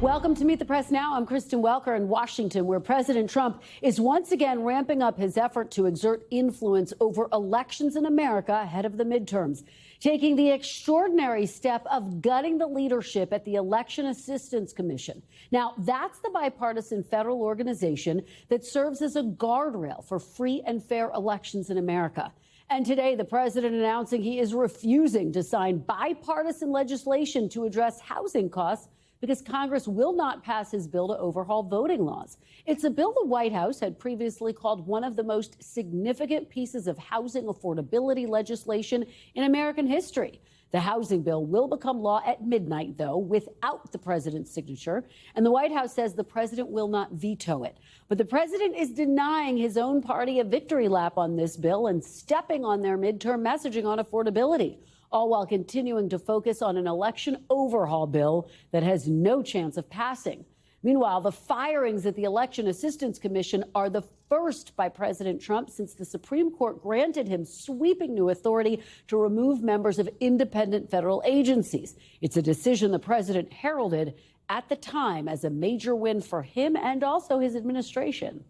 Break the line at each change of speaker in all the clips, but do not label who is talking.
Welcome to Meet the Press Now. I'm Kristen Welker in Washington, where President Trump is once again ramping up his effort to exert influence over elections in America ahead of the midterms, taking the extraordinary step of gutting the leadership at the Election Assistance Commission. Now, that's the bipartisan federal organization that serves as a guardrail for free and fair elections in America. And today, the president announcing he is refusing to sign bipartisan legislation to address housing costs because Congress will not pass his bill to overhaul voting laws. It's a bill the White House had previously called one of the most significant pieces of housing affordability legislation in American history. The housing bill will become law at midnight, though, without the president's signature. And the White House says the president will not veto it. But the president is denying his own party a victory lap on this bill and stepping on their midterm messaging on affordability, all while continuing to focus on an election overhaul bill that has no chance of passing. Meanwhile, the firings at the Election Assistance Commission are the first by President Trump since the Supreme Court granted him sweeping new authority to remove members of independent federal agencies. It's a decision the president heralded at the time as a major win for him and also his administration.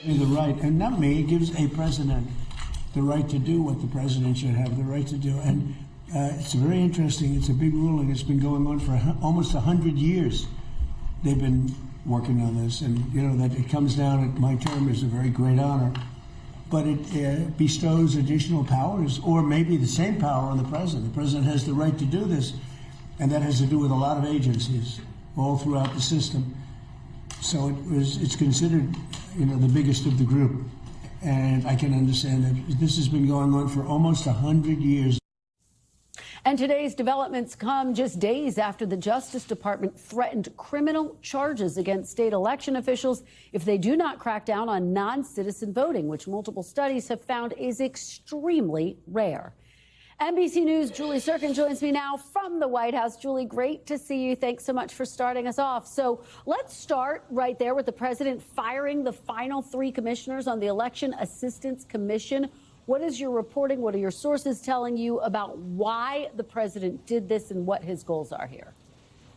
The right, and not me, it gives a president the right to do what the president should have the right to do. And it's very interesting. It's a big ruling. It's been going on for almost 100 years. They've been working on this, and you know that it comes down at my term is a very great honor, but it bestows additional powers, or maybe the same power, on the president. The president has the right to do this, and that has to do with a lot of agencies all throughout the system. So it's considered, you know, the biggest of the group, and I can understand that this has been going on for almost 100 years.
And today's developments come just days after the Justice Department threatened criminal charges against state election officials if they do not crack down on non-citizen voting, which multiple studies have found is extremely rare. NBC News' Julie Sirkin joins me now from the White House. Julie, great to see you. Thanks so much for starting us off. So let's start right there with the president firing the final 3 commissioners on the Election Assistance Commission. What is your reporting? What are your sources telling you about why the president did this and what his goals are here?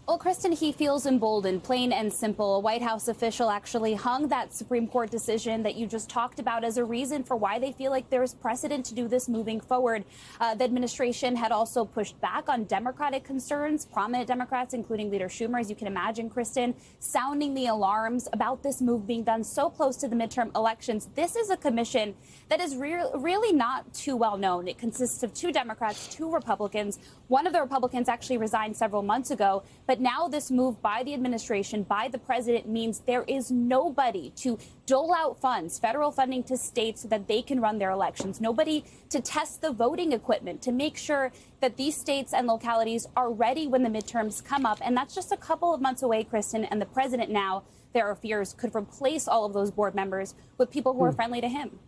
Well, Kristen, he feels emboldened, plain and simple. A White House official actually hung that Supreme Court decision that you just talked about as a reason for why they feel like there's precedent to do this moving forward. The administration had also pushed back on Democratic concerns, prominent Democrats, including Leader Schumer, as you can imagine, Kristen, sounding the alarms about this move being done so close to the midterm elections. This is a commission that is really not too well known. It consists of 2 Democrats, 2 Republicans. One of the Republicans actually resigned several months ago. But now this move by the administration, by the president, means there is nobody to dole out funds, federal funding to states so that they can run their elections, nobody to test the voting equipment, to make sure that these states and localities are ready when the midterms come up. And that's just a couple of months away, Kristen. And the president now, there are fears, could replace all of those board members with people who are friendly to him.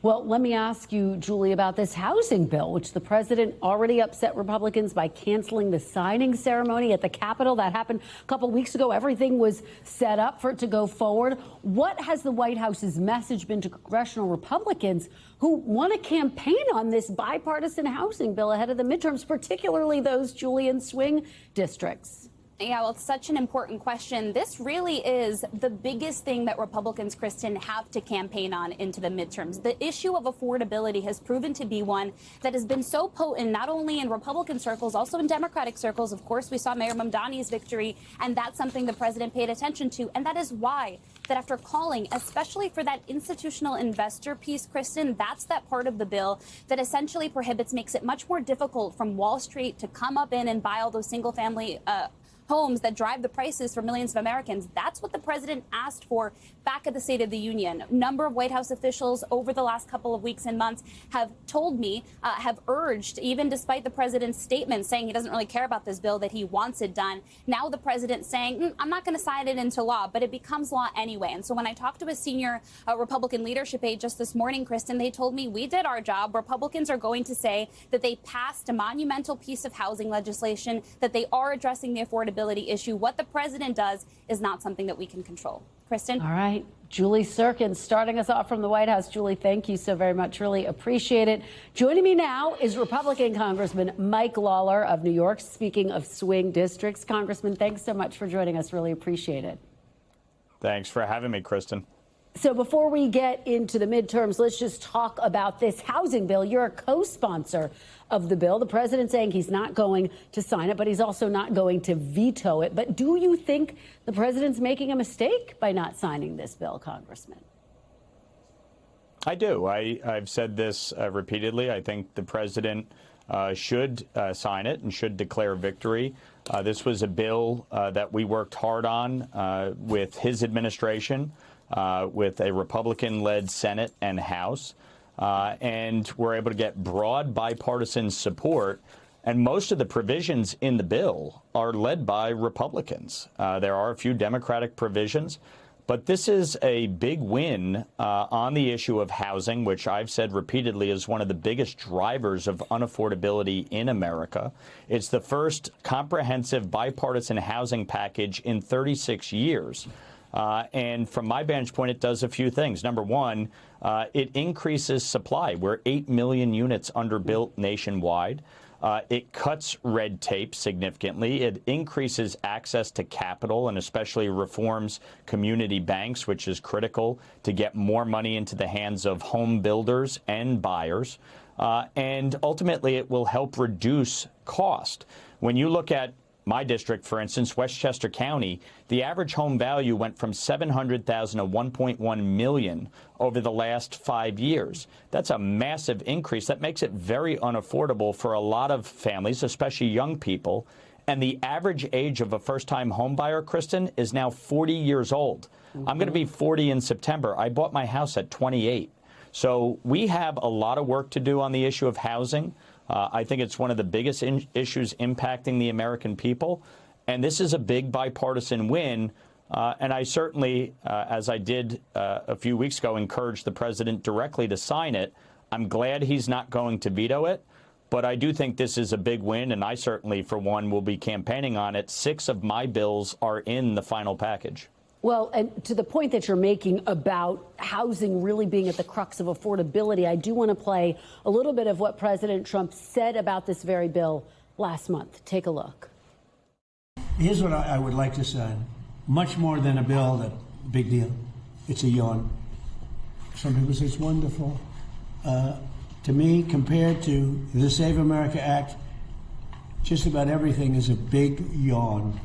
Well, let me ask you, Julie, about this housing bill, which the president already upset Republicans by canceling the signing ceremony at the Capitol. That happened a couple weeks ago. Everything was set up for it to go forward. What has the White House's message been to congressional Republicans who want to campaign on this bipartisan housing bill ahead of the midterms, particularly those, Julie, in swing districts?
Yeah, well, it's such an important question. This really is the biggest thing that Republicans, Kristen, have to campaign on into the midterms. The issue of affordability has proven to be one that has been so potent, not only in Republican circles, also in Democratic circles. Of course, we saw Mayor Mamdani's victory, and that's something the president paid attention to. And that is why that after calling, especially for that institutional investor piece, Kristen, that's that part of the bill that essentially makes it much more difficult from Wall Street to come up in and buy all those single family homes that drive the prices for millions of Americans. That's what the president asked for back at the State of the Union. A number of White House officials over the last couple of weeks and months have told me, have urged, even despite the president's statement saying he doesn't really care about this bill, that he wants it done. Now the president saying, I'm not going to sign it into law, but it becomes law anyway. And so when I talked to a senior Republican leadership aide just this morning, Kristen, they told me we did our job. Republicans are going to say that they passed a monumental piece of housing legislation, that they are addressing the affordability issue. What the president does is not something that we can control. Kristen.
All right. Julie Sirkin starting us off from the White House. Julie, thank you so very much. Really appreciate it. Joining me now is Republican Congressman Mike Lawler of New York. Speaking of swing districts, Congressman, thanks so much for joining us. Really appreciate it.
Thanks for having me, Kristen.
So before we get into the midterms, let's just talk about this housing bill. You're a co-sponsor of the bill. The president saying he's not going to sign it, but he's also not going to veto it. But do you think the president's making a mistake by not signing this bill, Congressman?
I do. I've said this repeatedly. I think the president should sign it and should declare victory. This was a bill that we worked hard on with his administration, with a Republican-led Senate and House, and we're able to get broad bipartisan support. And most of the provisions in the bill are led by Republicans. There are a few Democratic provisions, but this is a big win on the issue of housing, which I've said repeatedly is one of the biggest drivers of unaffordability in America. It's the first comprehensive bipartisan housing package in 36 years. And from my vantage point, it does a few things. Number one, it increases supply. We're 8 million units underbuilt nationwide. It cuts red tape significantly. It increases access to capital and especially reforms community banks, which is critical to get more money into the hands of home builders and buyers. And ultimately, it will help reduce cost. When you look at my district, for instance, Westchester County, the average home value went from $700,000 to $1.1 million over the last 5 years. That's a massive increase. That makes it very unaffordable for a lot of families, especially young people. And the average age of a first-time home buyer, Kristen, is now 40 years old. I'm going to be 40 in September. I bought my house at 28. So we have a lot of work to do on the issue of housing. I think it's one of the biggest issues impacting the American people. And this is a big bipartisan win. And I certainly, as I did a few weeks ago, encouraged the president directly to sign it. I'm glad he's not going to veto it. But I do think this is a big win. And I certainly, for one, will be campaigning on it. 6 of my bills are in the final package.
Well, and to the point that you're making about housing really being at the crux of affordability, I do want to play a little bit of what President Trump said about this very bill last month. Take a look.
Here's what I would like to say. Much more than a bill, that big deal. It's a yawn. Some people say it's wonderful. To me, compared to the Save America Act, just about everything is a big yawn.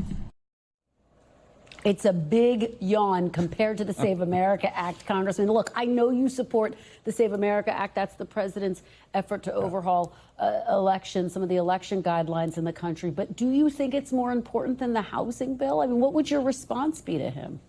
It's a big yawn compared to the Save America Act, Congressman. Look, I know you support the Save America Act. That's the president's effort to overhaul elections, some of the election guidelines in the country. But do you think it's more important than the housing bill? I mean, what would your response be to him?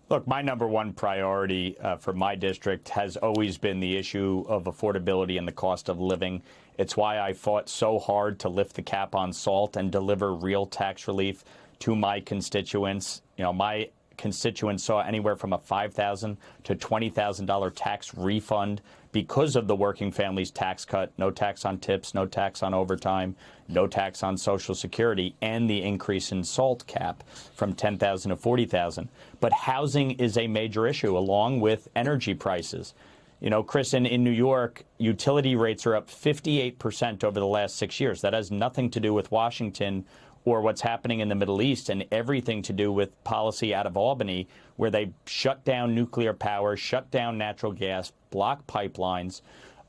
Look, my number one priority for my district has always been the issue of affordability and the cost of living. It's why I fought so hard to lift the cap on salt and deliver real tax relief to my constituents. You know, my constituents saw anywhere from a $5,000 to $20,000 tax refund because of the working families tax cut, no tax on tips, no tax on overtime, no tax on Social Security, and the increase in SALT cap from $10,000 to $40,000. But housing is a major issue, along with energy prices. You know, Kristen, in New York, utility rates are up 58% over the last 6 years. That has nothing to do with Washington or what's happening in the Middle East, and everything to do with policy out of Albany, where they shut down nuclear power, shut down natural gas, block pipelines.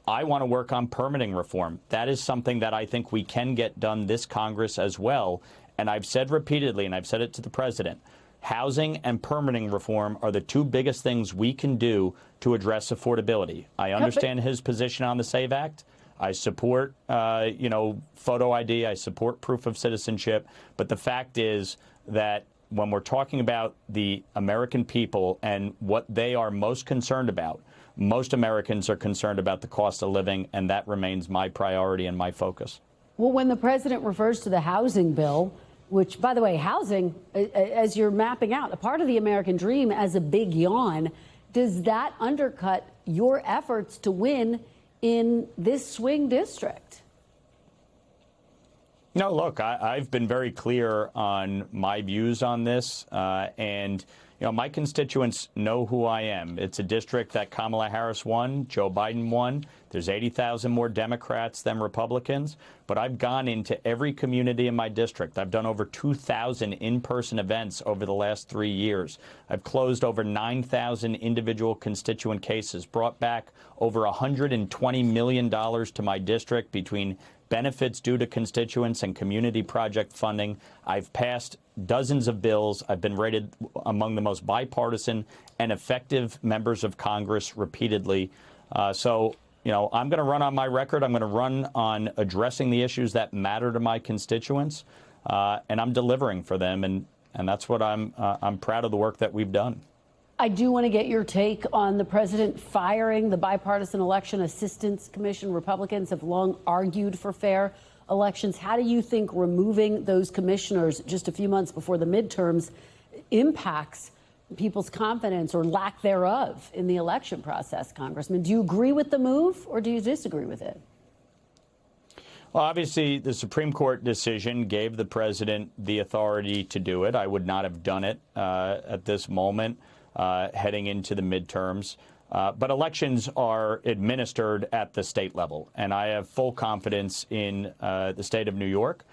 I want to work on permitting reform. That is something that I think we can get done this Congress as well. And I've said repeatedly, and I've said it to the president, housing and permitting reform are the 2 biggest things we can do to address affordability. I understand his position on the SAVE Act. I support, photo ID. I support proof of citizenship. But the fact is that when we're talking about the American people and what they are most concerned about, most Americans are concerned about the cost of living, and that remains my priority and my focus.
Well, when the president refers to the housing bill, which, by the way, housing, as you're mapping out, a part of the American dream as a big yawn, does that undercut your efforts to win in this swing district?
No, look, I've been very clear on my views on this. And, my constituents know who I am. It's a district that Kamala Harris won, Joe Biden won. There's 80,000 more Democrats than Republicans. But I've gone into every community in my district. I've done over 2,000 in-person events over the last 3 years. I've closed over 9,000 individual constituent cases, brought back over $120 million to my district between benefits due to constituents and community project funding. I've passed dozens of bills. I've been rated among the most bipartisan and effective members of Congress repeatedly. So I'm going to run on my record. I'm going to run on addressing the issues that matter to my constituents, and I'm delivering for them. And that's what I'm proud of the work that we've done.
I do want to get your take on the president firing the Bipartisan Election Assistance Commission. Republicans have long argued for fair elections. How do you think removing those commissioners just a few months before the midterms impacts people's confidence or lack thereof in the election process, Congressman? Do you agree with the move or do you disagree with it?
Well, obviously, the Supreme Court decision gave the president the authority to do it. I would not have done it at this moment. Heading into the midterms. But elections are administered at the state level, and I have full confidence in the state of New York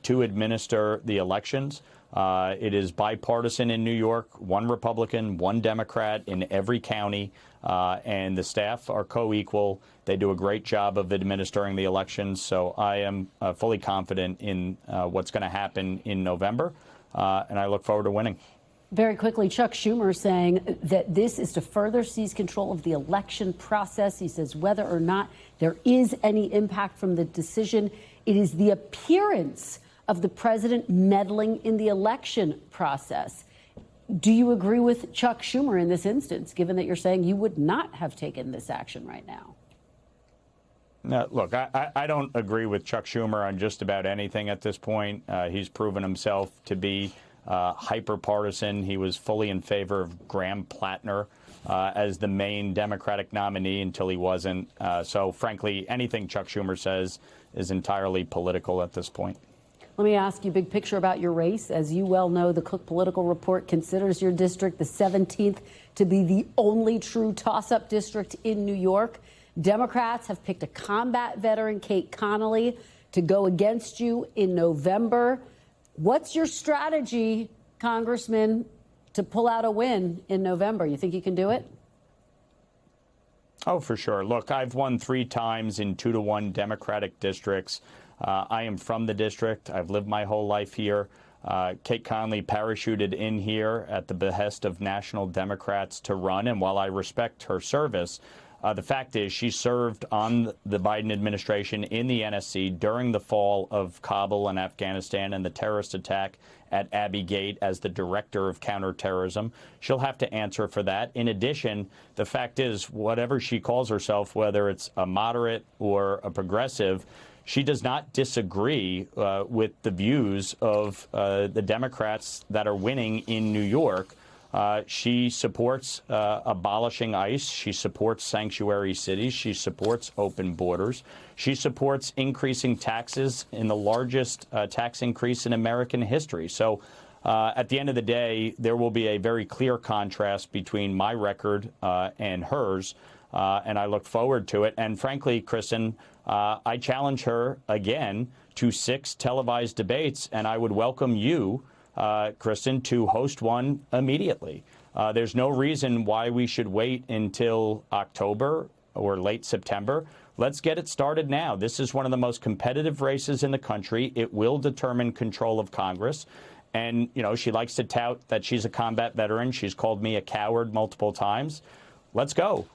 to administer the elections. It is bipartisan in New York, one Republican, one Democrat in every county, and the staff are co-equal. They do a great job of administering the elections, so I am fully confident in what's going to happen in November, and I look forward to winning.
Very quickly, Chuck Schumer saying that this is to further seize control of the election process. He says whether or not there is any impact from the decision, it is the appearance of the president meddling in the election process. Do you agree with Chuck Schumer in this instance, given that you're saying you would not have taken this action right now?
No, look, I don't agree with Chuck Schumer on just about anything at this point. He's proven himself to be hyper-partisan. He was fully in favor of Graham Platner as the Maine Democratic nominee until he wasn't. So, frankly, anything Chuck Schumer says is entirely political at this point.
Let me ask you big picture about your race. As you well know, the Cook Political Report considers your district, the 17th, to be the only true toss-up district in New York. Democrats have picked a combat veteran, Kate Connolly, to go against you in November. What's your strategy, Congressman, to pull out a win in November? You think you can do it?
Oh, for sure. Look, I've won 3 times in 2-to-1 Democratic districts. I am from the district. I've lived my whole life here. Kate Connolly parachuted in here at the behest of national Democrats to run. And while I respect her service, the fact is she served on the Biden administration in the NSC during the fall of Kabul and Afghanistan and the terrorist attack at Abbey Gate as the director of counterterrorism. She'll have to answer for that. In addition, the fact is, whatever she calls herself, whether it's a moderate or a progressive, she does not disagree with the views of the Democrats that are winning in New York. She supports abolishing ICE. She supports sanctuary cities. She supports open borders. She supports increasing taxes in the largest tax increase in American history. So at the end of the day, there will be a very clear contrast between my record and hers, and I look forward to it. And frankly, Kristen, I challenge her again to 6 televised debates, and I would welcome you, Kristen, to host one immediately. There's no reason why we should wait until October or late September. Let's get it started now. This is one of the most competitive races in the country. It will determine control of Congress. And, she likes to tout that she's a combat veteran. She's called me a coward multiple times. Let's go.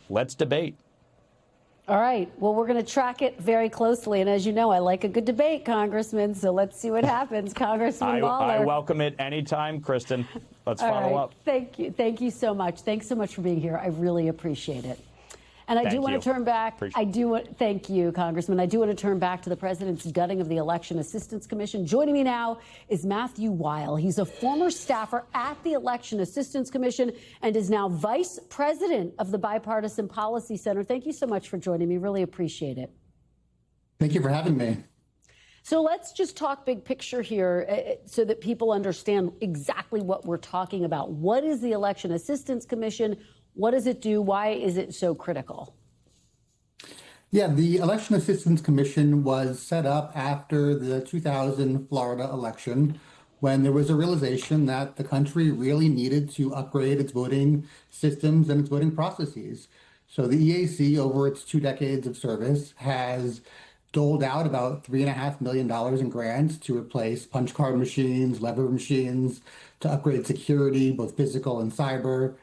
Let's debate.
All right. Well, we're going to track it very closely. And as you know, I like a good debate, Congressman. So let's see what happens. Congressman Lawler.
I welcome it anytime, Kristen. Let's follow up.
Thank you. Thank you so much. Thanks so much for being here. I really appreciate it. And I do want to turn back. Thank you, Congressman. I do want to turn back to the president's gutting of the Election Assistance Commission. Joining me now is Matthew Weil. He's a former staffer at the Election Assistance Commission and is now vice president of the Bipartisan Policy Center. Thank you so much for joining me. Really appreciate it.
Thank you for having me.
So let's just talk big picture here so that people understand exactly what we're talking about. What is the Election Assistance Commission? What does it do? Why is it so critical?
Yeah, the Election Assistance Commission was set up after the 2000 Florida election, when there was a realization that the country really needed to upgrade its voting systems and its voting processes. So the EAC, over its 2 decades of service, has doled out about $3.5 million in grants to replace punch card machines, lever machines, to upgrade security, both physical and cyber.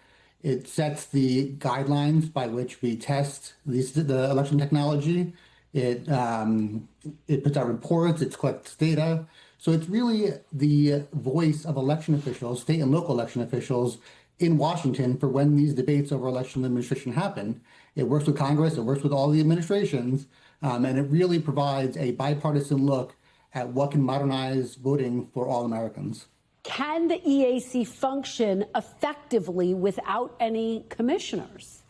It sets the guidelines by which we test the election technology. It puts out reports, it collects data. So it's really the voice of election officials, state and local election officials in Washington for when these debates over election administration happen. It works with Congress, it works with all the administrations, and it really provides a bipartisan look at what can modernize voting for all Americans.
Can the EAC function effectively without any commissioners?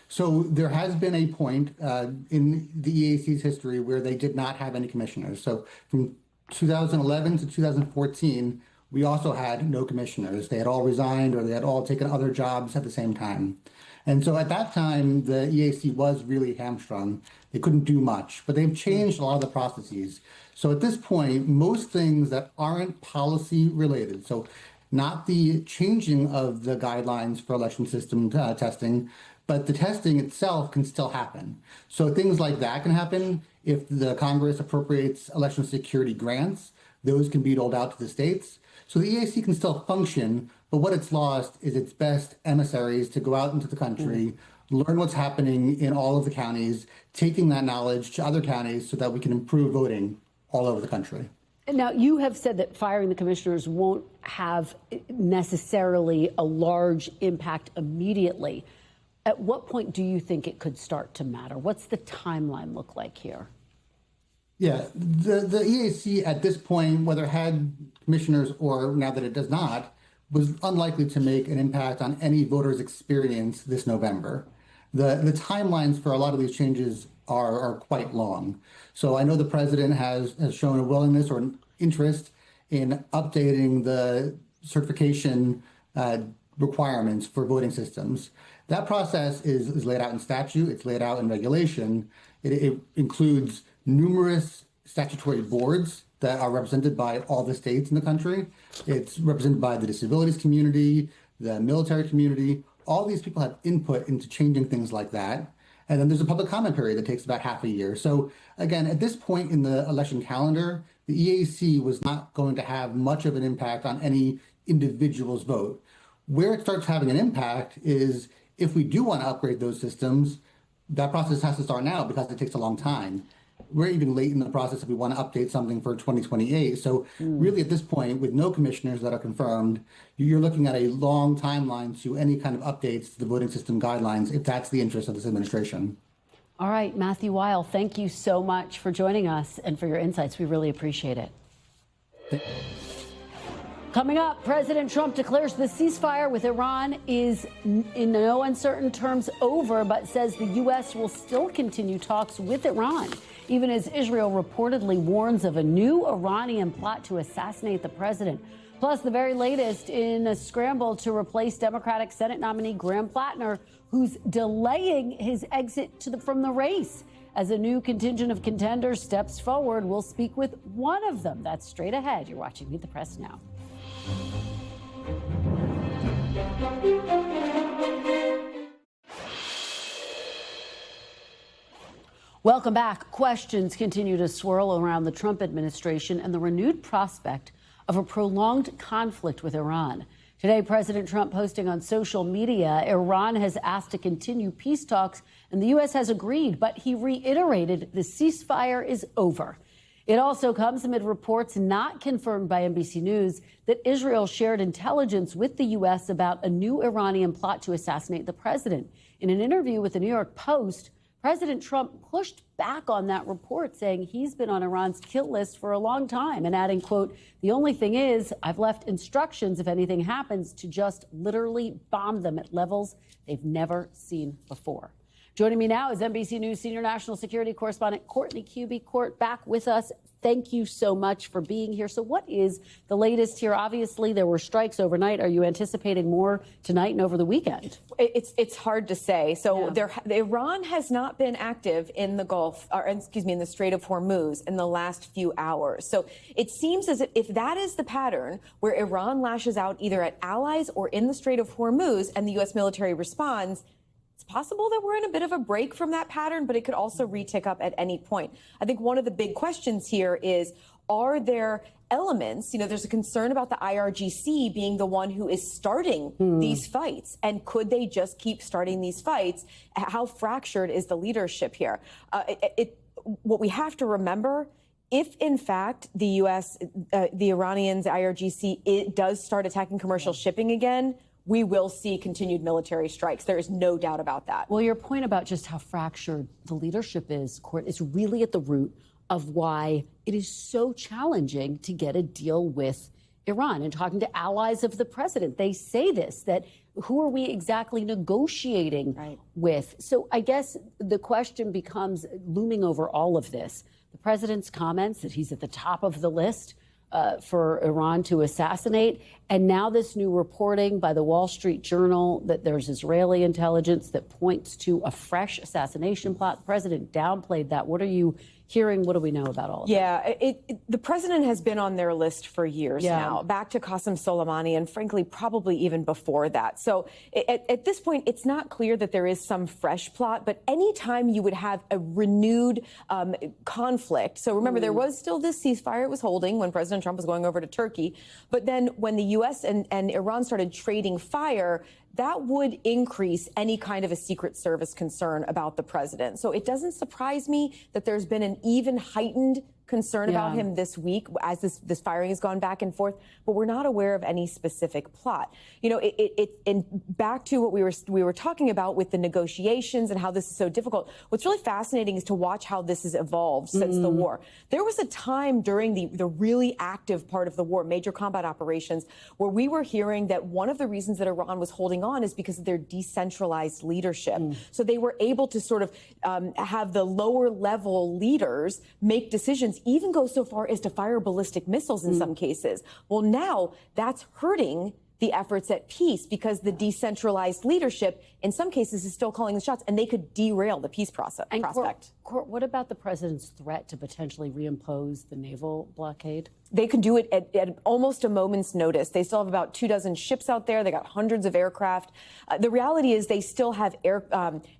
So there has been a point in the EAC's history where they did not have any commissioners. So from 2011 to 2014, we also had no commissioners. They had all resigned or they had all taken other jobs at the same time. And so at that time, the EAC was really hamstrung. They couldn't do much, but they've changed a lot of the processes. So at this point, most things that aren't policy related, so not the changing of the guidelines for election system testing, but the testing itself can still happen. So things like that can happen if the Congress appropriates election security grants. Those can be doled out to the states. So the EAC can still function, but what it's lost is its best emissaries to go out into the country, learn what's happening in all of the counties, taking that knowledge to other counties so that we can improve voting all over the country.
Now, you have said that firing the commissioners won't have necessarily a large impact immediately. At what point do you think it could start to matter? What's the timeline look like here?
Yeah, the EAC at this point, whether it had commissioners or now that it does not, was unlikely to make an impact on any voter's experience this November. The timelines for a lot of these changes are quite long. So I know the president has shown a willingness or an interest in updating the certification requirements for voting systems. That process is laid out in statute, it's laid out in regulation. It includes numerous statutory boards that are represented by all the states in the country. It's represented by the disabilities community, the military community. All these people have input into changing things like that. And then there's a public comment period that takes about half a year. So again, at this point in the election calendar, the EAC was not going to have much of an impact on any individual's vote. Where it starts having an impact is if we do want to upgrade those systems, that process has to start now because it takes a long time. We're even late in the process if we want to update something for 2028. So really at this point, with no commissioners that are confirmed, you're looking at a long timeline to any kind of updates to the voting system guidelines, if that's the interest of this administration.
All right, Matthew Weil, thank you so much for joining us and for your insights. We really appreciate it. Coming up, President Trump declares the ceasefire with Iran is in no uncertain terms over, but says the U.S. will still continue talks with Iran, even as Israel reportedly warns of a new Iranian plot to assassinate the president. Plus, the very latest in a scramble to replace Democratic Senate nominee Graham Platner, who's delaying his exit from the race. As a new contingent of contenders steps forward, we'll speak with one of them. That's straight ahead. You're watching Meet the Press now. Welcome back. Questions continue to swirl around the Trump administration and the renewed prospect of a prolonged conflict with Iran. Today, President Trump posting on social media, Iran has asked to continue peace talks and the U.S. has agreed, but he reiterated the ceasefire is over. It also comes amid reports not confirmed by NBC News that Israel shared intelligence with the U.S. about a new Iranian plot to assassinate the president. In an interview with the New York Post, President Trump pushed back on that report, saying he's been on Iran's kill list for a long time and adding, quote, "The only thing is I've left instructions if anything happens to just literally bomb them at levels they've never seen before." Joining me now is NBC News senior national security correspondent Courtney Kube. Court, back with us. Thank you so much for being here. So what is the latest here? Obviously, there were strikes overnight. Are you anticipating more tonight and over the weekend?
It's hard to say. So Iran has not been active in the Gulf, or excuse me, in the Strait of Hormuz in the last few hours. So it seems as if that is the pattern where Iran lashes out either at allies or in the Strait of Hormuz and the U.S. military responds, it's possible that we're in a bit of a break from that pattern, but it could also re-tick up at any point. I think one of the big questions here is, are there elements, there's a concern about the IRGC being the one who is starting these fights. And could they just keep starting these fights? How fractured is the leadership here? What we have to remember, if in fact the U.S., the Iranians, IRGC, it does start attacking commercial shipping again, we will see continued military strikes. There is no doubt about that.
Well, your point about just how fractured the leadership is, Court, is really at the root of why it is so challenging to get a deal with Iran. And talking to allies of the president, they say this, that who are we exactly negotiating with? So I guess the question becomes, looming over all of this, the president's comments that he's at the top of the list for Iran to assassinate. And now this new reporting by the Wall Street Journal that there's Israeli intelligence that points to a fresh assassination plot. The president downplayed that. What are you hearing? What do we know about all of that?
The president has been on their list for years now, back to Qasem Soleimani, and frankly, probably even before that. So at this point, it's not clear that there is some fresh plot, but anytime you would have a renewed conflict. So remember, there was still this ceasefire it was holding when President Trump was going over to Turkey. But then when the U.S. and Iran started trading fire, that would increase any kind of a Secret Service concern about the president. So it doesn't surprise me that there's been an even heightened concern about him this week as this firing has gone back and forth, but we're not aware of any specific plot. And back to what we were talking about with the negotiations and how this is so difficult. What's really fascinating is to watch how this has evolved since the war. There was a time during the really active part of the war, major combat operations, where we were hearing that one of the reasons that Iran was holding on is because of their decentralized leadership. So they were able to sort of have the lower level leaders make decisions, even go so far as to fire ballistic missiles in some cases. Well, now that's hurting the efforts at peace because the decentralized leadership, in some cases, is still calling the shots, and they could derail the peace prospect.
Court, what about the president's threat to potentially reimpose the naval blockade?
They could do it at almost a moment's notice. They still have about 24 ships out there. They got hundreds of aircraft. The reality is they still have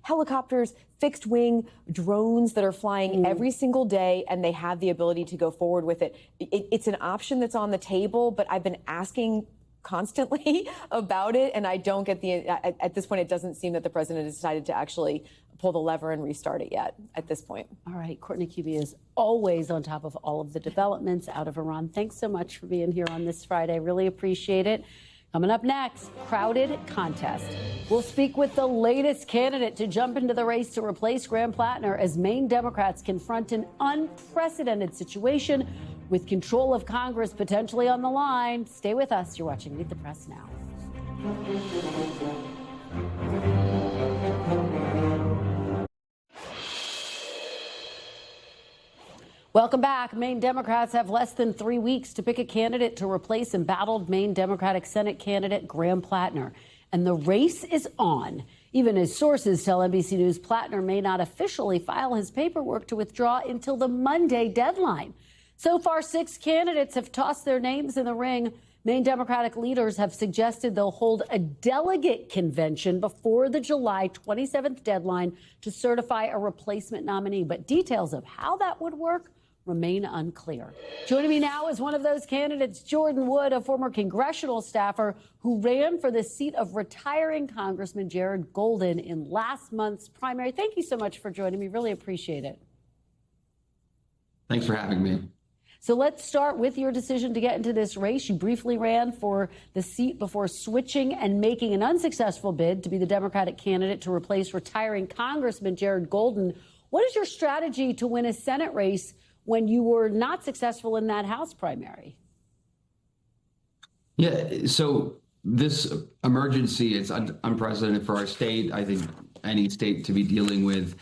helicopters, fixed wing, drones that are flying every single day, and they have the ability to go forward with it. It's an option that's on the table, but I've been asking constantly about it, and I don't get at this point, it doesn't seem that the president has decided to actually pull the lever and restart it yet at this point. All
right, Courtney Kube is always on top of all of the developments out of Iran. Thanks so much for being here on this Friday. Really appreciate it. Coming up next, crowded contest. We'll speak with the latest candidate to jump into the race to replace Graham Platner as Maine Democrats confront an unprecedented situation with control of Congress potentially on the line. Stay with us. You're watching Meet the Press now. Welcome back. Maine Democrats have less than 3 weeks to pick a candidate to replace embattled Maine Democratic Senate candidate Graham Platner. And the race is on. Even as sources tell NBC News, Platner may not officially file his paperwork to withdraw until the Monday deadline. So far, 6 candidates have tossed their names in the ring. Maine Democratic leaders have suggested they'll hold a delegate convention before the July 27th deadline to certify a replacement nominee. But details of how that would work remain unclear. Joining me now is one of those candidates, Jordan Wood, a former congressional staffer who ran for the seat of retiring Congressman Jared Golden in last month's primary. Thank you so much for joining me. Really appreciate it.
Thanks for having me.
So let's start with your decision to get into this race. You briefly ran for the seat before switching and making an unsuccessful bid to be the Democratic candidate to replace retiring Congressman Jared Golden. What is your strategy to win a Senate race when you were not successful in that House primary?
Yeah, so this emergency, it's unprecedented for our state. I think any state to be dealing with.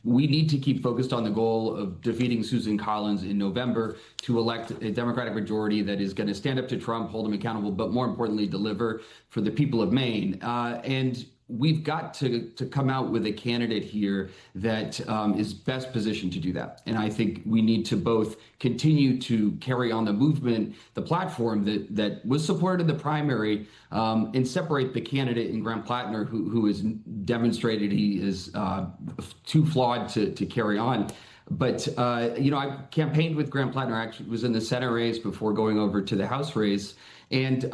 We need to keep focused on the goal of defeating Susan Collins in November to elect a Democratic majority that is going to stand up to Trump, hold him accountable, but more importantly, deliver for the people of Maine. And we've got to come out with a candidate here that is best positioned to do that. And I think we need to both continue to carry on the movement, the platform that was supported in the primary, and separate the candidate in Graham Platner, who has demonstrated he is too flawed to carry on. But, I campaigned with Graham Platner, actually was in the Senate race before going over to the House race. And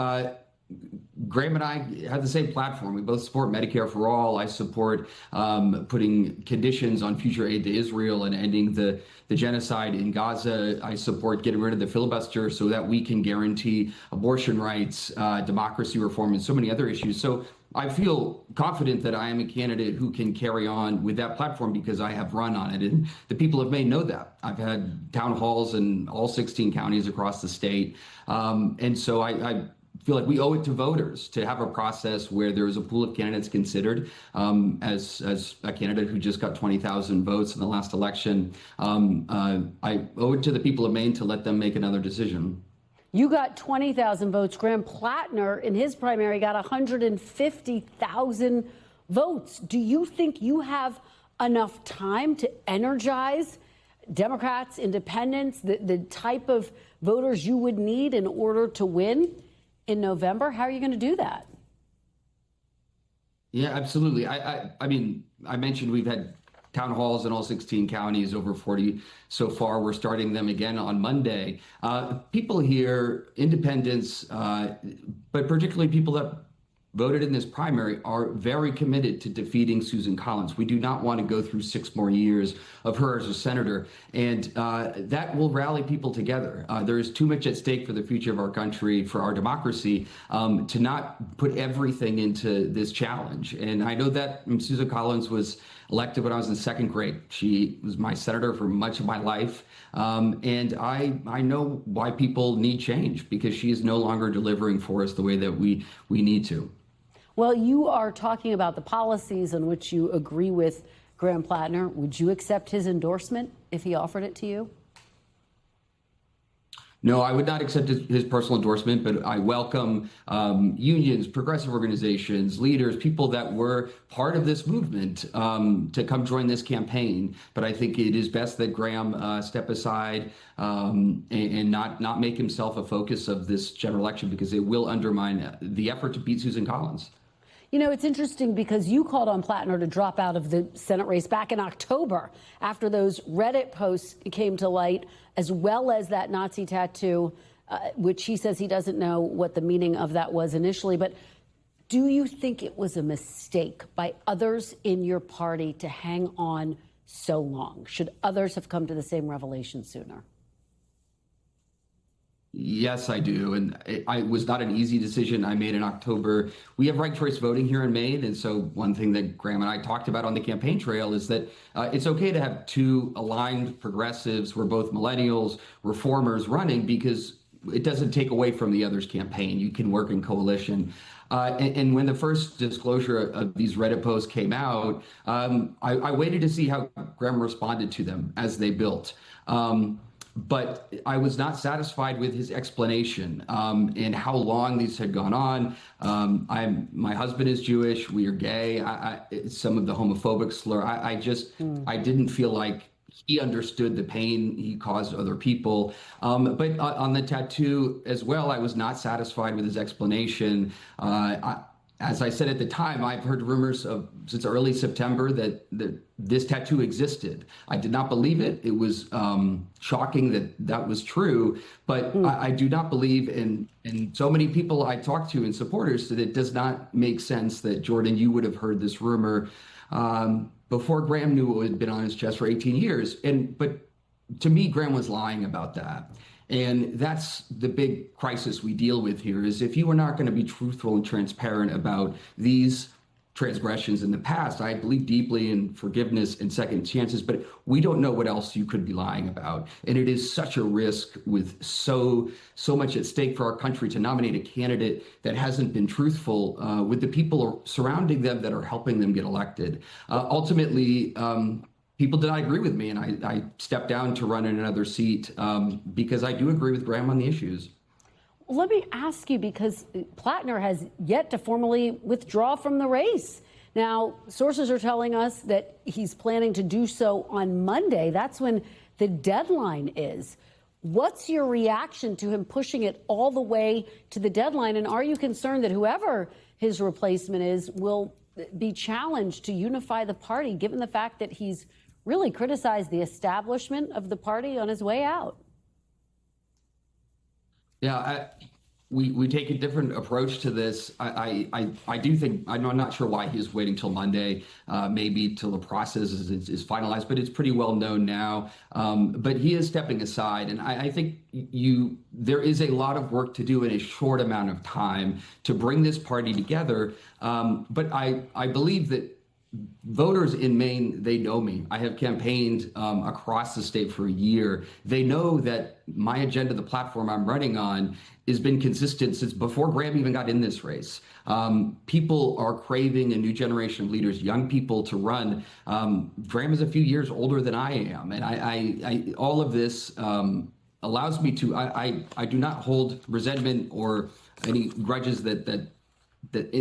Graham and I have the same platform. We both support Medicare for all. I support putting conditions on future aid to Israel and ending the genocide in Gaza. I support getting rid of the filibuster so that we can guarantee abortion rights, democracy reform, and so many other issues. So I feel confident that I am a candidate who can carry on with that platform because I have run on it. And the people of Maine know that. I've had town halls in all 16 counties across the state. And so I feel like we owe it to voters to have a process where there is a pool of candidates considered. As a candidate who just got 20,000 votes in the last election, I owe it to the people of Maine to let them make another decision.
You got 20,000 votes. Graham Platner in his primary got 150,000 votes. Do you think you have enough time to energize Democrats, independents, the type of voters you would need in order to win in November? How are you going to do that?
Yeah, absolutely. I mean, I mentioned we've had town halls in all 16 counties, over 40 so far. We're starting them again on Monday. People here, independents, but particularly people that voted in this primary, are very committed to defeating Susan Collins. We do not want to go through 6 more years of her as a senator, and that will rally people together. There is too much at stake for the future of our country, for our democracy, to not put everything into this challenge. And I know that Susan Collins was elected when I was in 2nd grade. She was my senator for much of my life. And I know why people need change, because she is no longer delivering for us the way that we need to.
Well, you are talking about the policies in which you agree with Graham Platner. Would you accept his endorsement if he offered it to you?
No, I would not accept his personal endorsement, but I welcome unions, progressive organizations, leaders, people that were part of this movement to come join this campaign. But I think it is best that Graham step aside and not make himself a focus of this general election, because it will undermine the effort to beat Susan Collins.
You know, it's interesting because you called on Platner to drop out of the Senate race back in October after those Reddit posts came to light, as well as that Nazi tattoo, which he says he doesn't know what the meaning of that was initially. But do you think it was a mistake by others in your party to hang on so long? Should others have come to the same revelation sooner?
Yes, I do. And it was not an easy decision I made in October. We have ranked choice voting here in Maine. And so one thing that Graham and I talked about on the campaign trail is that it's okay to have 2 aligned progressives who are both millennials, reformers running, because it doesn't take away from the other's campaign. You can work in coalition. And when the first disclosure of these Reddit posts came out, I waited to see how Graham responded to them as they built. But I was not satisfied with his explanation and how long these had gone on. My husband is Jewish. We are gay. Some of the homophobic slur. I didn't feel like he understood the pain he caused other people. But on the tattoo as well, I was not satisfied with his explanation. As I said at the time, I've heard rumors since early September that this tattoo existed. I did not believe it. It was shocking that was true, but I do not believe in so many people I talked to and supporters that it does not make sense that, Jordan, you would have heard this rumor before Graham knew it had been on his chest for 18 years. But to me, Graham was lying about that. And that's the big crisis we deal with here, is if you are not going to be truthful and transparent about these transgressions in the past. I believe deeply in forgiveness and second chances, but we don't know what else you could be lying about. And it is such a risk with so much at stake for our country to nominate a candidate that hasn't been truthful with the people surrounding them that are helping them get elected. Ultimately, people did not agree with me, and I stepped down to run in another seat because I do agree with Graham on the issues.
Let me ask you, because Platner has yet to formally withdraw from the race. Now, sources are telling us that he's planning to do so on Monday. That's when the deadline is. What's your reaction to him pushing it all the way to the deadline? And are you concerned that whoever his replacement is will be challenged to unify the party, given the fact that he's really criticized the establishment of the party on his way out?
Yeah, we take a different approach to this. I do think, I'm not sure why he's waiting till Monday, maybe till the process is finalized, but it's pretty well known now. But he is stepping aside, and I think there is a lot of work to do in a short amount of time to bring this party together. But I believe that voters in Maine, they know me. I have campaigned across the state for a year. They know that my agenda, the platform I'm running on, has been consistent since before Graham even got in this race. People are craving a new generation of leaders, young people to run. Graham is a few years older than I am, and I all of this allows me to. I do not hold resentment or any grudges that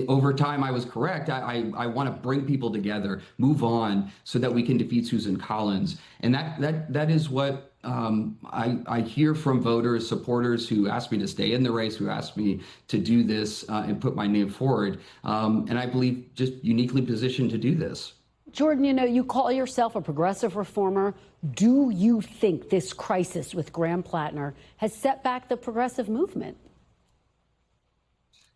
over time I was correct. I want to bring people together, move on, so that we can defeat Susan Collins. And that is what I hear from voters, supporters who ask me to stay in the race, who ask me to do this and put my name forward. And I believe just uniquely positioned to do this.
Jordan, you call yourself a progressive reformer. Do you think this crisis with Graham Platner has set back the progressive movement?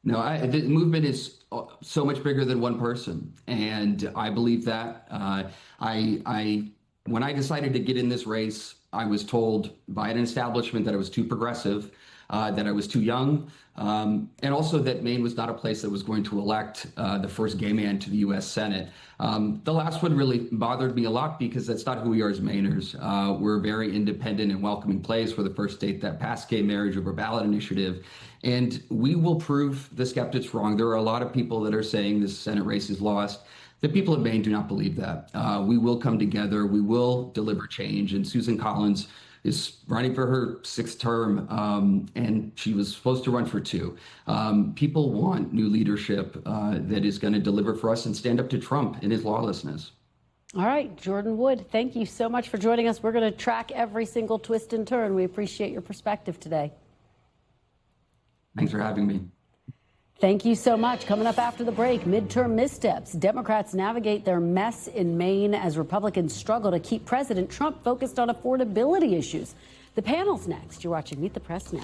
No, the movement is so much bigger than one person, and I believe that. When I decided to get in this race, I was told by an establishment that I was too progressive, that I was too young, and also that Maine was not a place that was going to elect the first gay man to the U.S. Senate. The last one really bothered me a lot because that's not who we are as Mainers. We're a very independent and welcoming place. We're the first state that passed gay marriage over ballot initiative. And we will prove the skeptics wrong. There are a lot of people that are saying this Senate race is lost. The people of Maine do not believe that. We will come together. We will deliver change. And Susan Collins is running for her 6th term, and she was supposed to run for 2. People want new leadership that is going to deliver for us and stand up to Trump and his lawlessness.
All right, Jordan Wood, thank you so much for joining us. We're going to track every single twist and turn. We appreciate your perspective today.
Thanks for having me.
Thank you so much. Coming up after the break, midterm missteps. Democrats navigate their mess in Maine as Republicans struggle to keep President Trump focused on affordability issues. The panel's next. You're watching Meet the Press now.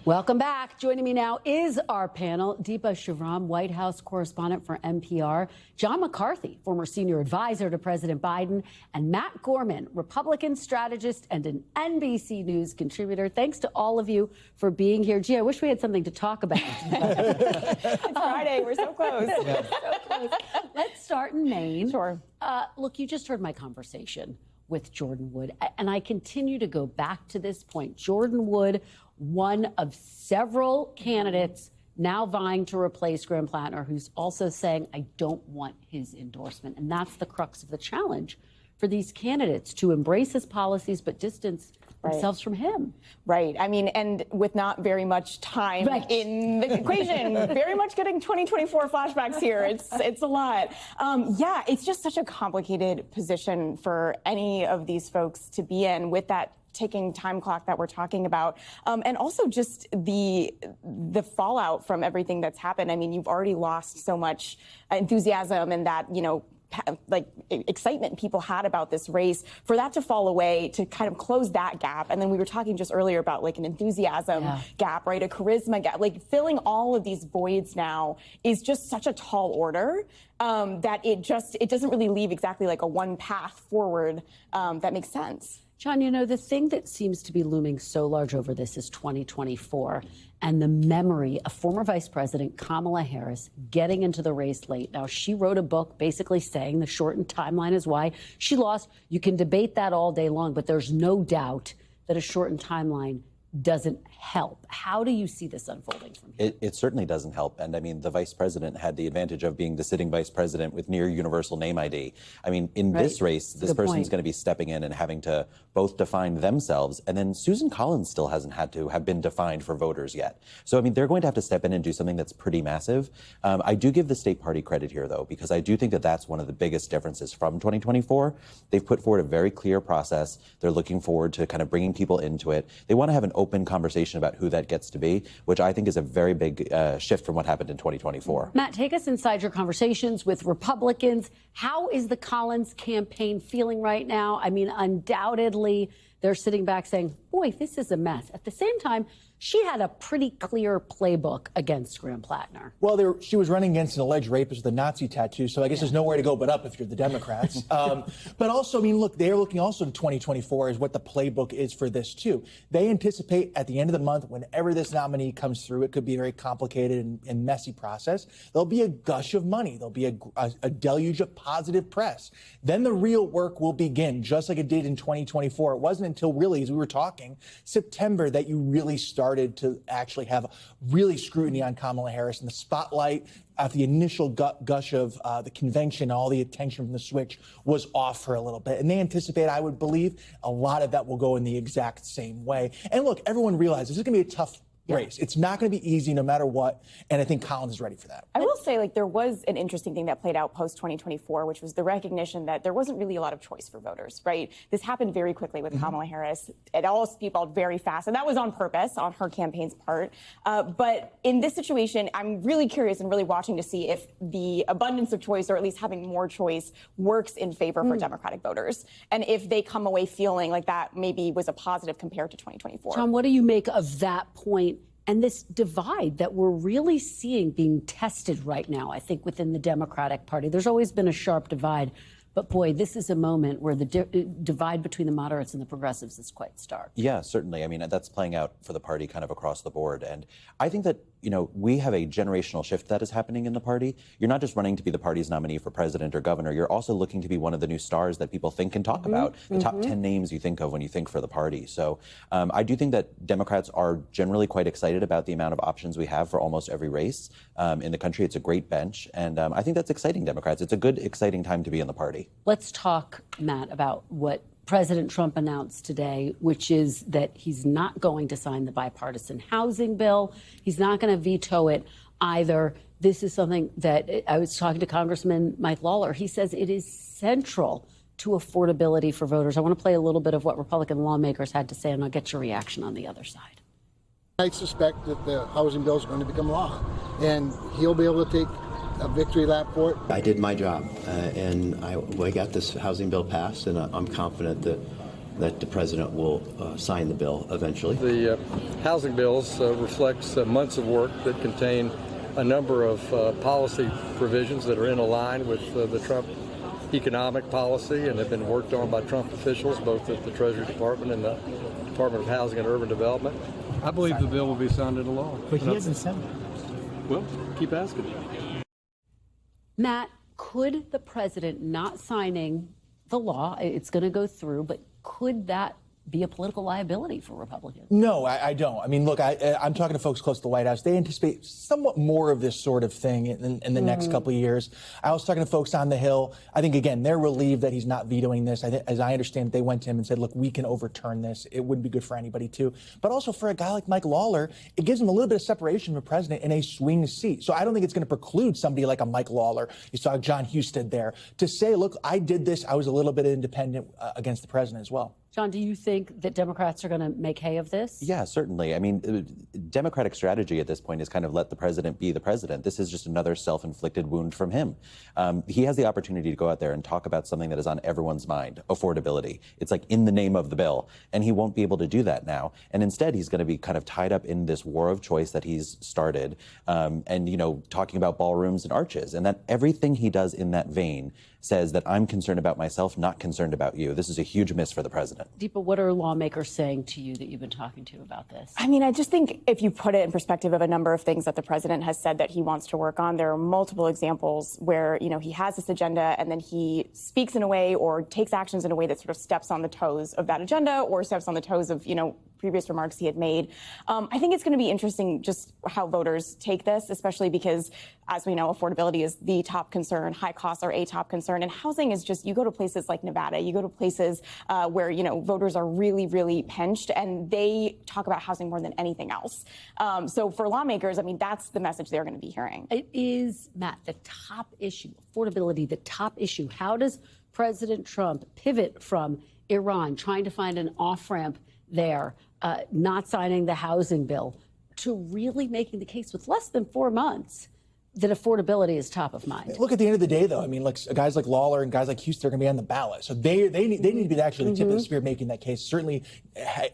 Welcome back. Joining me now is our panel, Deepa Shivram, White House correspondent for NPR, John McCarthy, former senior advisor to President Biden, and Matt Gorman, Republican strategist and an NBC News contributor. Thanks to all of you for being here. Gee, I wish we had something to talk about.
It's Friday. We're so close.
Yeah. So close. Let's start in Maine.
Sure.
Look, you just heard my conversation with Jordan Wood, and I continue to go back to this point. Jordan Wood, one of several candidates now vying to replace Graham Platner, who's also saying, I don't want his endorsement. And that's the crux of the challenge for these candidates, to embrace his policies but distance themselves from him.
Right. I mean, and with not very much time in the equation, very much getting 2024 flashbacks here. It's a lot. Yeah, it's just such a complicated position for any of these folks to be in with that ticking time clock that we're talking about. And also just the fallout from everything that's happened. I mean, you've already lost so much enthusiasm and that, like excitement people had about this race, for that to fall away, to kind of close that gap. And then we were talking just earlier about like an enthusiasm gap, right? A charisma gap, like filling all of these voids now is just such a tall order that it doesn't really leave exactly like a one path forward that makes sense.
John, you know, the thing that seems to be looming so large over this is 2024 and the memory of former Vice President Kamala Harris getting into the race late. Now, she wrote a book basically saying the shortened timeline is why she lost. You can debate that all day long, but there's no doubt that a shortened timeline doesn't help. How do you see this unfolding from here?
It certainly doesn't help. And I mean, the vice president had the advantage of being the sitting vice president with near universal name ID. I mean, in this race, this person's going to be stepping in and having to both define themselves. And then Susan Collins still hasn't had to have been defined for voters yet. So, I mean, they're going to have to step in and do something that's pretty massive. I do give the state party credit here, though, because I do think that that's one of the biggest differences from 2024. They've put forward a very clear process. They're looking forward to kind of bringing people into it. They want to have an open conversation about who that gets to be, which I think is a very big shift from what happened in 2024.
Matt, take us inside your conversations with Republicans. How is the Collins campaign feeling right now? I mean, undoubtedly, they're sitting back saying, boy, this is a mess. At the same time, she had a pretty clear playbook against Graham Platner.
Well, she was running against an alleged rapist with a Nazi tattoo, so I guess there's nowhere to go but up if you're the Democrats. But also, I mean, look, they're looking also to 2024 as what the playbook is for this, too. They anticipate at the end of the month, whenever this nominee comes through, it could be a very complicated and messy process. There'll be a gush of money. There'll be a deluge of positive press. Then the real work will begin, just like it did in 2024. It wasn't until really, as we were talking, September that you really started to actually have really scrutiny on Kamala Harris, and the spotlight after the initial gush of the convention, all the attention from the switch was off for a little bit. And they anticipate, I would believe, a lot of that will go in the exact same way. And look, everyone realizes this is going to be a tough race. It's not going to be easy no matter what. And I think Collins is ready for that.
I will say, like, there was an interesting thing that played out post-2024, which was the recognition that there wasn't really a lot of choice for voters, right? This happened very quickly with Kamala Harris. It all speedballed very fast, and that was on purpose on her campaign's part. But in this situation, I'm really curious and really watching to see if the abundance of choice, or at least having more choice, works in favor for Democratic voters, and if they come away feeling like that maybe was a positive compared to 2024.
Tom, what do you make of that point and this divide that we're really seeing being tested right now, I think, within the Democratic Party? There's always been a sharp divide, but boy, this is a moment where the divide between the moderates and the progressives is quite stark.
Yeah, certainly. I mean, that's playing out for the party kind of across the board. And I think that, you know, we have a generational shift that is happening in the party. You're not just running to be the party's nominee for president or governor. You're also looking to be one of the new stars that people think and talk about, the top 10 names you think of when you think for the party. So I do think that Democrats are generally quite excited about the amount of options we have for almost every race in the country. It's a great bench. And I think that's exciting Democrats. It's a good, exciting time to be in the party.
Let's talk, Matt, about what President Trump announced today, which is that he's not going to sign the bipartisan housing bill. He's not going to veto it either. This is something that I was talking to Congressman Mike Lawler. He says it is central to affordability for voters. I want to play a little bit of what Republican lawmakers had to say, and I'll get your reaction on the other side.
I suspect that the housing bill is going to become law, and he'll be able to take a victory lap for it.
I did my job, and I got this housing bill passed, and I'm confident that the president will sign the bill eventually.
The housing bills reflects months of work that contain a number of policy provisions that are in line with the Trump economic policy and have been worked on by Trump officials, both at the Treasury Department and the Department of Housing and Urban Development. I believe the bill will be signed into law.
But he hasn't said that.
Well, keep asking.
Matt, could the president not signing the law, it's going to go through, but could that be a political liability for Republicans?
No, I don't. I mean, look, I'm talking to folks close to the White House. They anticipate somewhat more of this sort of thing in the next couple of years. I was talking to folks on the Hill. I think, again, they're relieved that he's not vetoing this. As I understand, they went to him and said, look, we can overturn this. It wouldn't be good for anybody, too. But also for a guy like Mike Lawler, it gives him a little bit of separation from the president in a swing seat. So I don't think it's going to preclude somebody like a Mike Lawler. You saw John Husted there to say, look, I did this. I was a little bit independent against the president as well.
John, do you think that Democrats are going to make hay of this?
Yeah, certainly. I mean, Democratic strategy at this point is kind of let the president be the president. This is just another self-inflicted wound from him. He has the opportunity to go out there and talk about something that is on everyone's mind, affordability. It's like in the name of the bill, and he won't be able to do that now. And instead, he's going to be kind of tied up in this war of choice that he's started and, you know, talking about ballrooms and arches, and that everything he does in that vein says that I'm concerned about myself, not concerned about you. This is a huge miss for the president.
Deepa, what are lawmakers saying to you that you've been talking to about this?
I mean, I just think if you put it in perspective of a number of things that the president has said that he wants to work on, there are multiple examples where, he has this agenda and then he speaks in a way or takes actions in a way that sort of steps on the toes of that agenda or steps on the toes of, previous remarks he had made. I think it's going to be interesting just how voters take this, especially because, as we know, affordability is the top concern. High costs are a top concern. And housing is just, you go to places like Nevada, you go to places where, voters are really, really pinched, and they talk about housing more than anything else. So for lawmakers, I mean, that's the message they're going to be hearing.
It is, Matt, the top issue, affordability, the top issue. How does President Trump pivot from Iran, trying to find an off-ramp there, not signing the housing bill, to really making the case with less than 4 months that affordability is top of mind?
Look, at the end of the day, though, I mean, like guys like Lawler and guys like Houston are going to be on the ballot. So they need to be actually the tip of the spear making that case. Certainly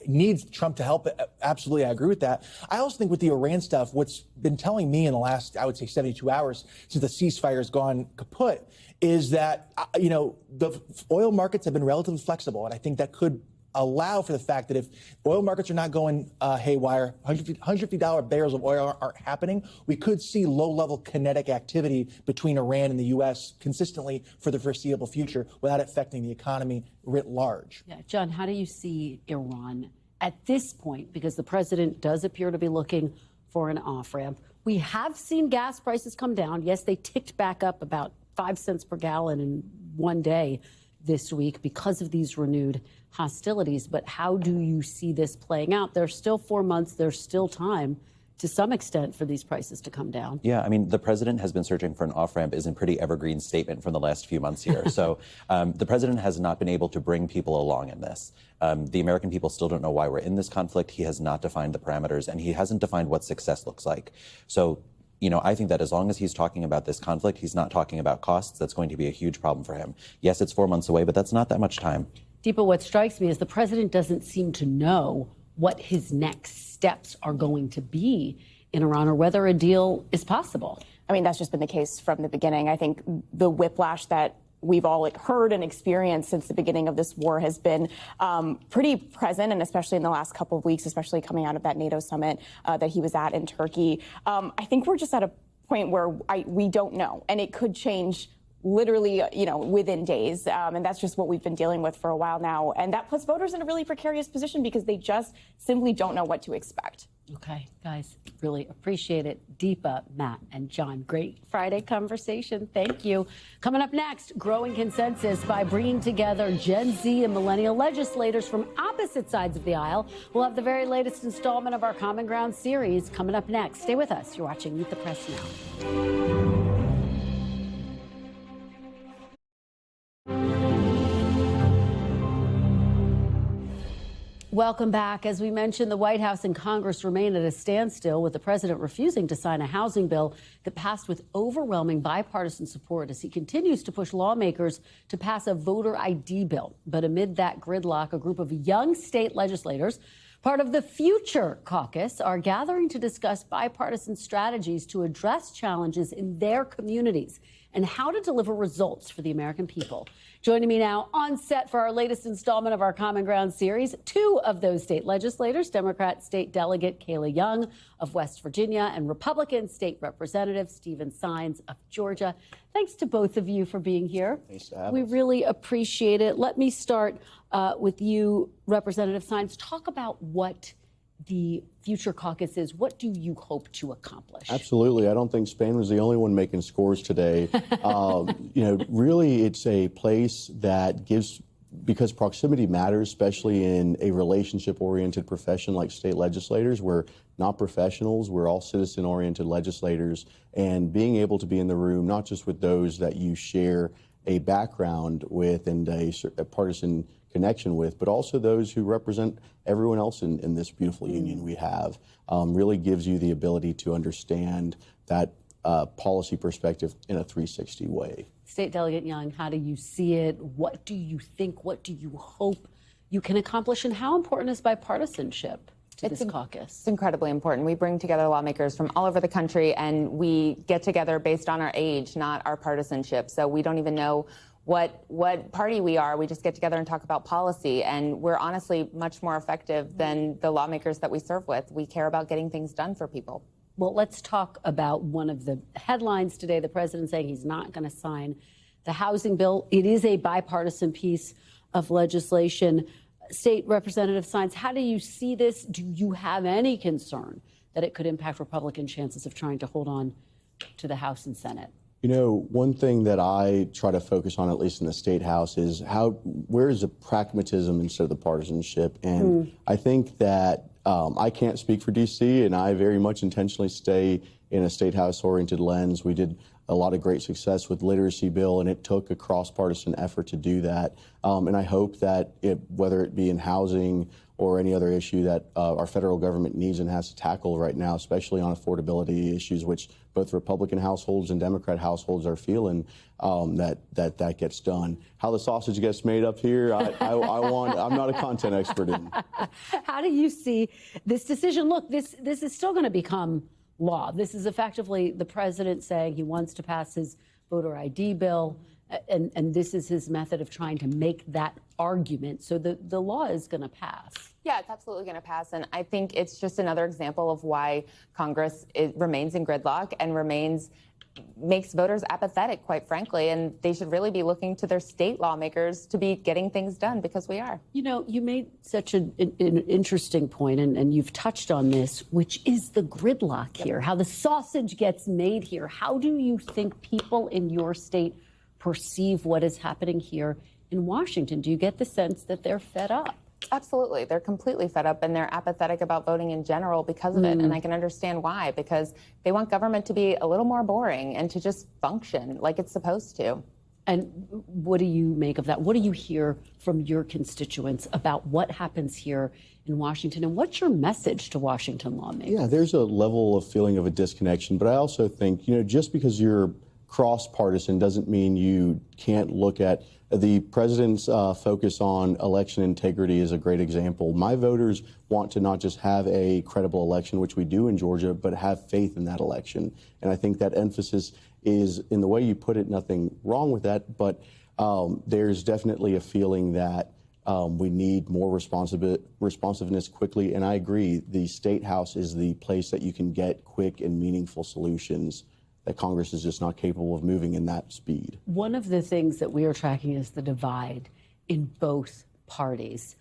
needs Trump to help. Absolutely, I agree with that. I also think with the Iran stuff, what's been telling me in the last, I would say, 72 hours since the ceasefire has gone kaput is that, the oil markets have been relatively flexible. And I think that could allow for the fact that if oil markets are not going haywire, $150 barrels of oil aren't happening, we could see low-level kinetic activity between Iran and the U.S. consistently for the foreseeable future without affecting the economy writ large.
Yeah, John, how do you see Iran at this point? Because the president does appear to be looking for an off-ramp. We have seen gas prices come down. Yes, they ticked back up about 5 cents per gallon in one day this week because of these renewed hostilities. But how do you see this playing out? There's still 4 months. There's still time to some extent for these prices to come down.
Yeah, I mean, the president has been searching for an off-ramp is a pretty evergreen statement from the last few months here. So the president has not been able to bring people along in this. The American people still don't know why we're in this conflict. He has not defined the parameters, and he hasn't defined what success looks like. So I think that as long as he's talking about this conflict, he's not talking about costs. That's going to be a huge problem for him. Yes, it's 4 months away, but that's not that much time.
Deepa, what strikes me is the president doesn't seem to know what his next steps are going to be in Iran or whether a deal is possible.
I mean, that's just been the case from the beginning. I think the whiplash that we've all heard and experienced since the beginning of this war has been pretty present, and especially in the last couple of weeks, especially coming out of that NATO summit that he was at in Turkey. I think we're just at a point where we don't know, and it could change literally, within days. And that's just what we've been dealing with for a while now. And that puts voters in a really precarious position because they just simply don't know what to expect.
Okay, guys, really appreciate it. Deepa, Matt, and John, great Friday conversation. Thank you. Coming up next, growing consensus by bringing together Gen Z and millennial legislators from opposite sides of the aisle. We'll have the very latest installment of our Common Ground series coming up next. Stay with us. You're watching Meet the Press Now. Welcome back. As we mentioned, the White House and Congress remain at a standstill, with the president refusing to sign a housing bill that passed with overwhelming bipartisan support as he continues to push lawmakers to pass a voter ID bill. But amid that gridlock, a group of young state legislators, part of the Future Caucus, are gathering to discuss bipartisan strategies to address challenges in their communities and how to deliver results for the American people. Joining me now on set for our latest installment of our Common Ground series, two of those state legislators, Democrat State Delegate Kayla Young of West Virginia and Republican State Representative Stephen Sainz of Georgia. Thanks to both of you for being here. We really appreciate it. Let me start with you, Representative Sainz. Talk about what the Future Caucus is. What do you hope to accomplish?
Absolutely. I don't think Spain was the only one making scores today. Really, it's a place that gives, because proximity matters, especially in a relationship-oriented profession like state legislators. We're not professionals. We're all citizen-oriented legislators. And being able to be in the room, not just with those that you share a background with and a partisan connection with, but also those who represent everyone else in this beautiful union we have, really gives you the ability to understand that policy perspective in a 360 way.
State Delegate Young, how do you see it? What do you think? What do you hope you can accomplish? And how important is bipartisanship to this caucus?
It's incredibly important. We bring together lawmakers from all over the country, and we get together based on our age, not our partisanship. So we don't even know what party we are. We just get together and talk about policy, and we're honestly much more effective than the lawmakers that we serve with. We care about getting things done for people.
Well, let's talk about one of the headlines today. The president saying he's not going to sign the housing bill. It is a bipartisan piece of legislation. State Representative Sainz, how do you see this? Do you have any concern that it could impact Republican chances of trying to hold on to the House and Senate?
You know, one thing that I try to focus on, at least in the State House, is where is the pragmatism instead of the partisanship? And I think that I can't speak for D.C., and I very much intentionally stay in a State House-oriented lens. We did a lot of great success with literacy bill, and it took a cross-partisan effort to do that. And I hope that whether it be in housing or any other issue that our federal government needs and has to tackle right now, especially on affordability issues, which both Republican households and Democrat households are feeling, that gets done. How the sausage gets made up here, I'm not a content expert in.
How do you see this decision? Look, this is still going to become law. This is effectively the president saying he wants to pass his voter ID bill, and this is his method of trying to make that argument. So the law is going to pass.
Yeah, it's absolutely going to pass. And I think it's just another example of why Congress remains in gridlock and makes voters apathetic, quite frankly. And they should really be looking to their state lawmakers to be getting things done, because we are. You know,
you made such an interesting point, and you've touched on this, which is the gridlock here, how the sausage gets made here. How do you think people in your state perceive what is happening here in Washington? Do you get the sense that they're fed up?
Absolutely. They're completely fed up, and they're apathetic about voting in general because of it. And I can understand why, because they want government to be a little more boring and to just function like it's supposed to.
And what do you make of that? What do you hear from your constituents about what happens here in Washington? And what's your message to Washington lawmakers?
Yeah, there's a level of feeling of a disconnection, but I also think, just because you're cross-partisan doesn't mean you can't look at the president's focus on election integrity is a great example. My voters want to not just have a credible election, which we do in Georgia, but have faith in that election. And I think that emphasis is, in the way you put it, nothing wrong with that, but there's definitely a feeling that we need more responsiveness quickly. And I agree, the State House is the place that you can get quick and meaningful solutions that Congress is just not capable of moving in that speed.
One of the things that we are tracking is the divide in both parties.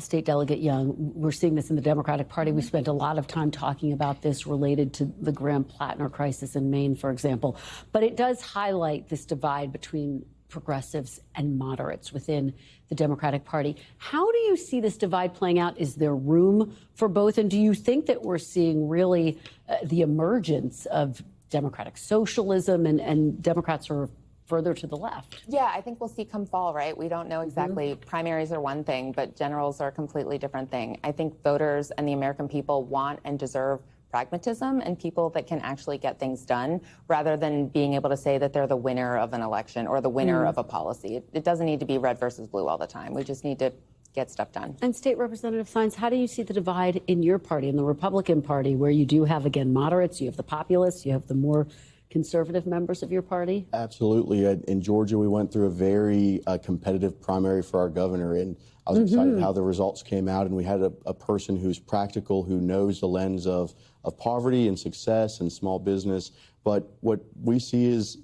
State Delegate Young, we're seeing this in the Democratic Party. We spent a lot of time talking about this related to the Graham Platner crisis in Maine, for example. But it does highlight this divide between progressives and moderates within the Democratic Party. How do you see this divide playing out? Is there room for both? And do you think that we're seeing really the emergence of Democratic socialism and Democrats are further to the left?
Yeah, I think we'll see come fall, right? We don't know exactly. Primaries are one thing, but generals are a completely different thing. I think voters and the American people want and deserve pragmatism and people that can actually get things done, rather than being able to say that they're the winner of an election or the winner of a policy. It doesn't need to be red versus blue all the time. We just need to get stuff done.
And State Representative Sainz, how do you see the divide in your party, in the Republican Party, where you do have, again, moderates, you have the populists, you have the more conservative members of your party?
Absolutely. In Georgia, we went through a very competitive primary for our governor, and I was excited how the results came out, and we had a person who's practical, who knows the lens of poverty and success and small business. But what we see is,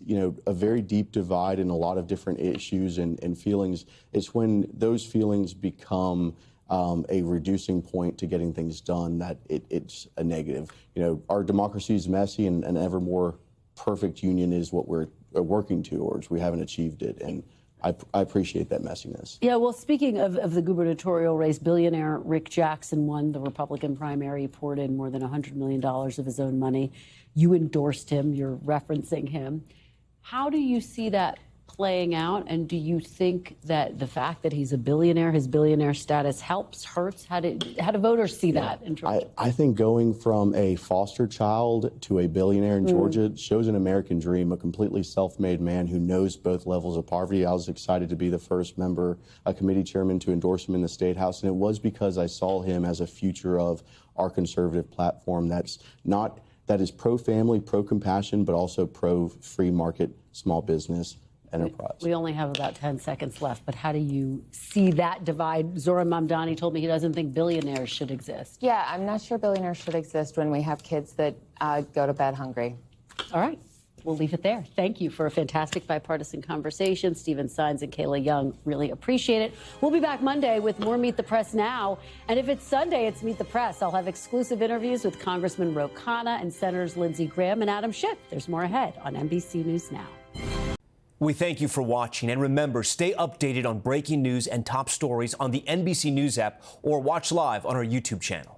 a very deep divide in a lot of different issues and feelings. It's when those feelings become a reducing point to getting things done that it's a negative. Our democracy is messy, and an ever more perfect union is what we're working towards. We haven't achieved it, and I appreciate that messiness.
Yeah, well, speaking of the gubernatorial race, billionaire Rick Jackson won the Republican primary. He poured in more than $100 million of his own money. You endorsed him. You're referencing him. How do you see that playing out? And do you think that the fact that he's a billionaire, his billionaire status helps, hurts? How do voters see that in Georgia?
I think going from a foster child to a billionaire in Georgia shows an American dream, a completely self-made man who knows both levels of poverty. I was excited to be the first member, a committee chairman, to endorse him in the State House. And it was because I saw him as a future of our conservative platform that is pro-family, pro-compassion, but also pro-free market small business. enterprise.
We only have about 10 seconds left, but how do you see that divide? Zora Mamdani told me he doesn't think billionaires should exist.
Yeah, I'm not sure billionaires should exist when we have kids that go to bed hungry.
All right. We'll leave it there. Thank you for a fantastic bipartisan conversation. Stephen Sainz and Kayla Young, really appreciate it. We'll be back Monday with more Meet the Press Now. And if it's Sunday, it's Meet the Press. I'll have exclusive interviews with Congressman Ro Khanna and Senators Lindsey Graham and Adam Schiff. There's more ahead on NBC News Now.
We thank you for watching. And remember, stay updated on breaking news and top stories on the NBC News app or watch live on our YouTube channel.